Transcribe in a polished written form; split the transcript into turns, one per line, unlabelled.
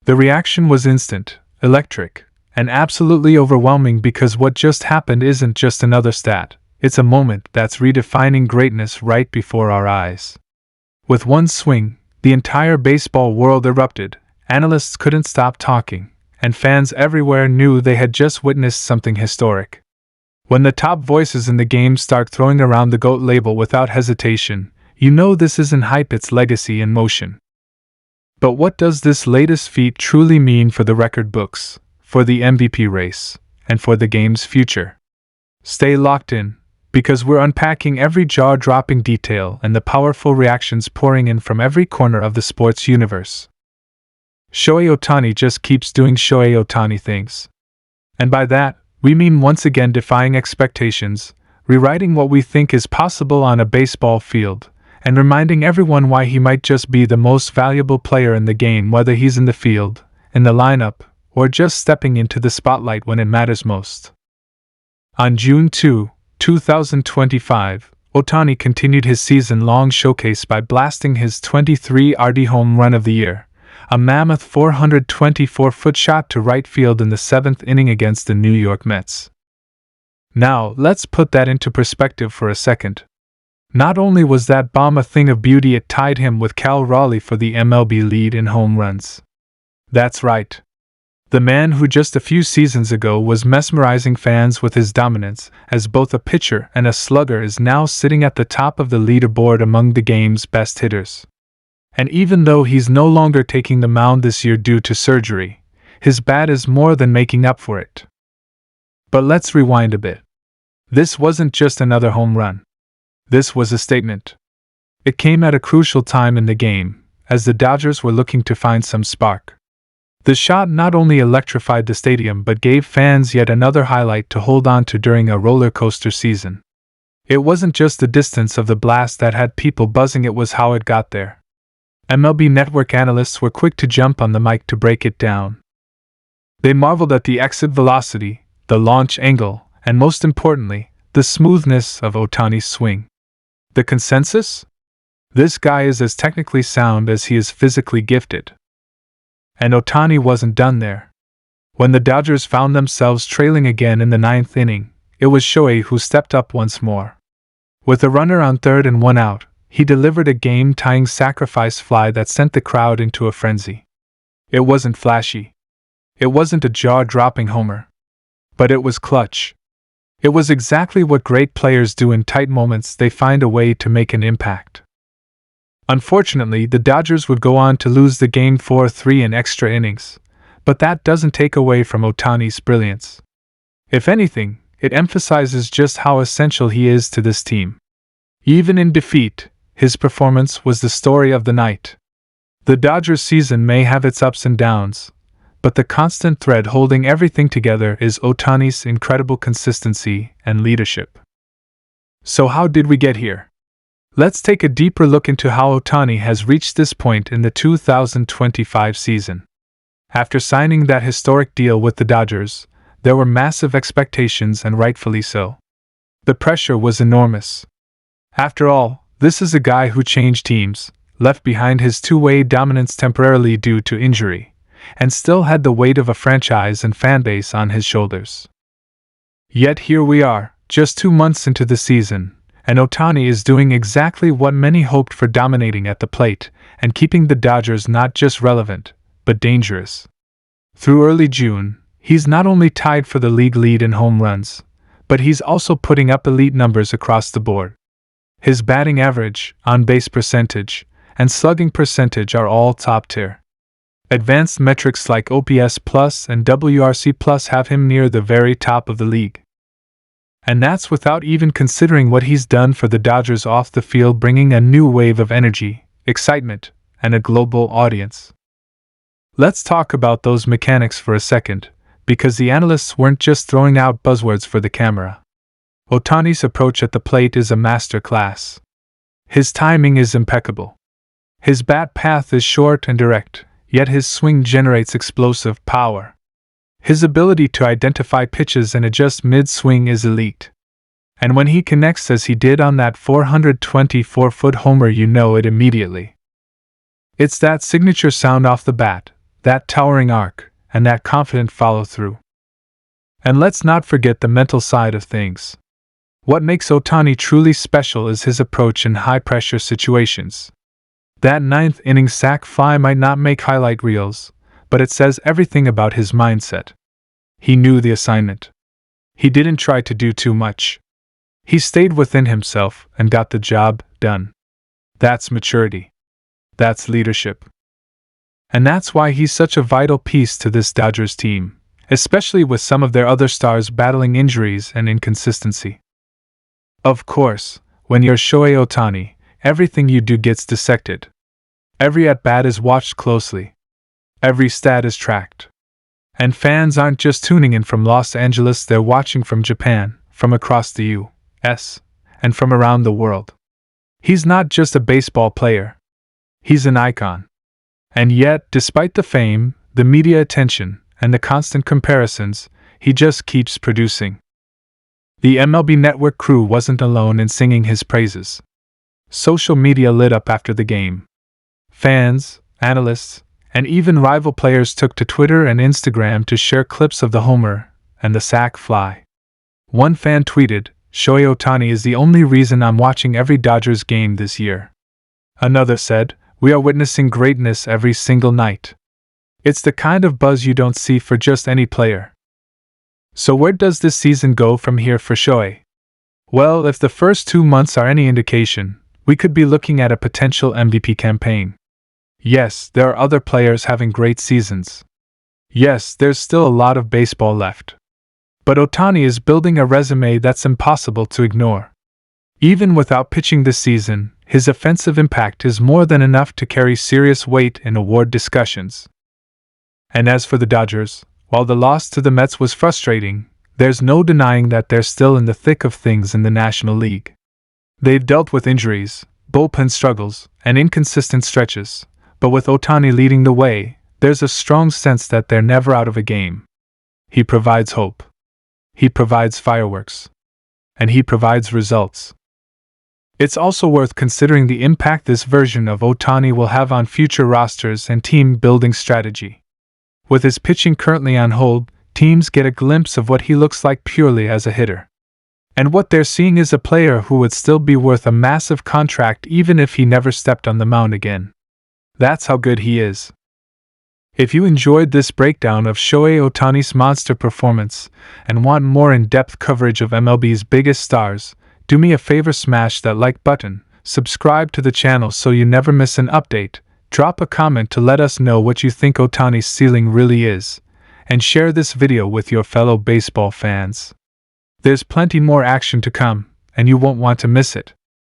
The reaction was instant, electric, and absolutely overwhelming because what just happened isn't just another stat, it's a moment that's redefining greatness right before our eyes. With one swing, the entire baseball world erupted, analysts couldn't stop talking, and fans everywhere knew they had just witnessed something historic. When the top voices in the game start throwing around the GOAT label without hesitation, you know this isn't hype, it's legacy in motion. But what does this latest feat truly mean for the record books, for the MVP race, and for the game's future? Stay locked in, because we're unpacking every jaw-dropping detail and the powerful reactions pouring in from every corner of the sports universe. Shohei Ohtani just keeps doing Shohei Ohtani things. And by that, we mean once again defying expectations, rewriting what we think is possible on a baseball field, and reminding everyone why he might just be the most valuable player in the game, whether he's in the field, in the lineup, or just stepping into the spotlight when it matters most. On June 2, 2025, Ohtani continued his season-long showcase by blasting his 23 RD home run of the year, a mammoth 424-foot shot to right field in the 7th inning against the New York Mets. Now, let's put that into perspective for a second. Not only was that bomb a thing of beauty, it tied him with Cal Raleigh for the MLB lead in home runs. That's right. The man who just a few seasons ago was mesmerizing fans with his dominance as both a pitcher and a slugger is now sitting at the top of the leaderboard among the game's best hitters. And even though he's no longer taking the mound this year due to surgery, his bat is more than making up for it. But let's rewind a bit. This wasn't just another home run. This was a statement. It came at a crucial time in the game, as the Dodgers were looking to find some spark. The shot not only electrified the stadium but gave fans yet another highlight to hold on to during a roller coaster season. It wasn't just the distance of the blast that had people buzzing, it was how it got there. MLB Network analysts were quick to jump on the mic to break it down. They marveled at the exit velocity, the launch angle, and most importantly, the smoothness of Ohtani's swing. The consensus? This guy is as technically sound as he is physically gifted. And Ohtani wasn't done there. When the Dodgers found themselves trailing again in the 9th inning, it was Shohei who stepped up once more. With a runner on third and one out, he delivered a game-tying sacrifice fly that sent the crowd into a frenzy. It wasn't flashy. It wasn't a jaw-dropping homer. But it was clutch. It was exactly what great players do in tight moments. They find a way to make an impact. Unfortunately, the Dodgers would go on to lose the game 4-3 in extra innings, but that doesn't take away from Ohtani's brilliance. If anything, it emphasizes just how essential he is to this team. Even in defeat, his performance was the story of the night. The Dodgers season may have its ups and downs, but the constant thread holding everything together is Ohtani's incredible consistency and leadership. So how did we get here? Let's take a deeper look into how Ohtani has reached this point in the 2025 season. After signing that historic deal with the Dodgers, there were massive expectations, and rightfully so. The pressure was enormous. After all, this is a guy who changed teams, left behind his two-way dominance temporarily due to injury, and still had the weight of a franchise and fanbase on his shoulders. Yet here we are, just 2 months into the season, and Ohtani is doing exactly what many hoped for, dominating at the plate and keeping the Dodgers not just relevant, but dangerous. Through early June, he's not only tied for the league lead in home runs, but he's also putting up elite numbers across the board. His batting average, on-base percentage, and slugging percentage are all top tier. Advanced metrics like OPS Plus and WRC Plus have him near the very top of the league. And that's without even considering what he's done for the Dodgers off the field, bringing a new wave of energy, excitement, and a global audience. Let's talk about those mechanics for a second, because the analysts weren't just throwing out buzzwords for the camera. Ohtani's approach at the plate is a masterclass. His timing is impeccable. His bat path is short and direct, yet his swing generates explosive power. His ability to identify pitches and adjust mid-swing is elite. And when he connects as he did on that 424-foot homer, you know it immediately. It's that signature sound off the bat, that towering arc, and that confident follow-through. And let's not forget the mental side of things. What makes Ohtani truly special is his approach in high-pressure situations. That ninth inning sac fly might not make highlight reels, but it says everything about his mindset. He knew the assignment. He didn't try to do too much. He stayed within himself and got the job done. That's maturity. That's leadership. And that's why he's such a vital piece to this Dodgers team, especially with some of their other stars battling injuries and inconsistency. Of course, when you're Shohei Ohtani, everything you do gets dissected. Every at-bat is watched closely. Every stat is tracked. And fans aren't just tuning in from Los Angeles, they're watching from Japan, from across the U.S., and from around the world. He's not just a baseball player. He's an icon. And yet, despite the fame, the media attention, and the constant comparisons, he just keeps producing. The MLB Network crew wasn't alone in singing his praises. Social media lit up after the game. Fans, analysts, and even rival players took to Twitter and Instagram to share clips of the homer and the sac fly. One fan tweeted, "Shohei Ohtani is the only reason I'm watching every Dodgers game this year." Another said, "We are witnessing greatness every single night." It's the kind of buzz you don't see for just any player. So where does this season go from here for Shohei? Well, if the first 2 months are any indication, we could be looking at a potential MVP campaign. Yes, there are other players having great seasons. Yes, there's still a lot of baseball left. But Ohtani is building a resume that's impossible to ignore. Even without pitching this season, his offensive impact is more than enough to carry serious weight in award discussions. And as for the Dodgers, while the loss to the Mets was frustrating, there's no denying that they're still in the thick of things in the National League. They've dealt with injuries, bullpen struggles, and inconsistent stretches, but with Ohtani leading the way, there's a strong sense that they're never out of a game. He provides hope. He provides fireworks. And he provides results. It's also worth considering the impact this version of Ohtani will have on future rosters and team-building strategy. With his pitching currently on hold, teams get a glimpse of what he looks like purely as a hitter. And what they're seeing is a player who would still be worth a massive contract even if he never stepped on the mound again. That's how good he is. If you enjoyed this breakdown of Shohei Ohtani's monster performance and want more in-depth coverage of MLB's biggest stars, do me a favor, smash that like button, subscribe to the channel so you never miss an update, drop a comment to let us know what you think Ohtani's ceiling really is, and share this video with your fellow baseball fans. There's plenty more action to come, and you won't want to miss it.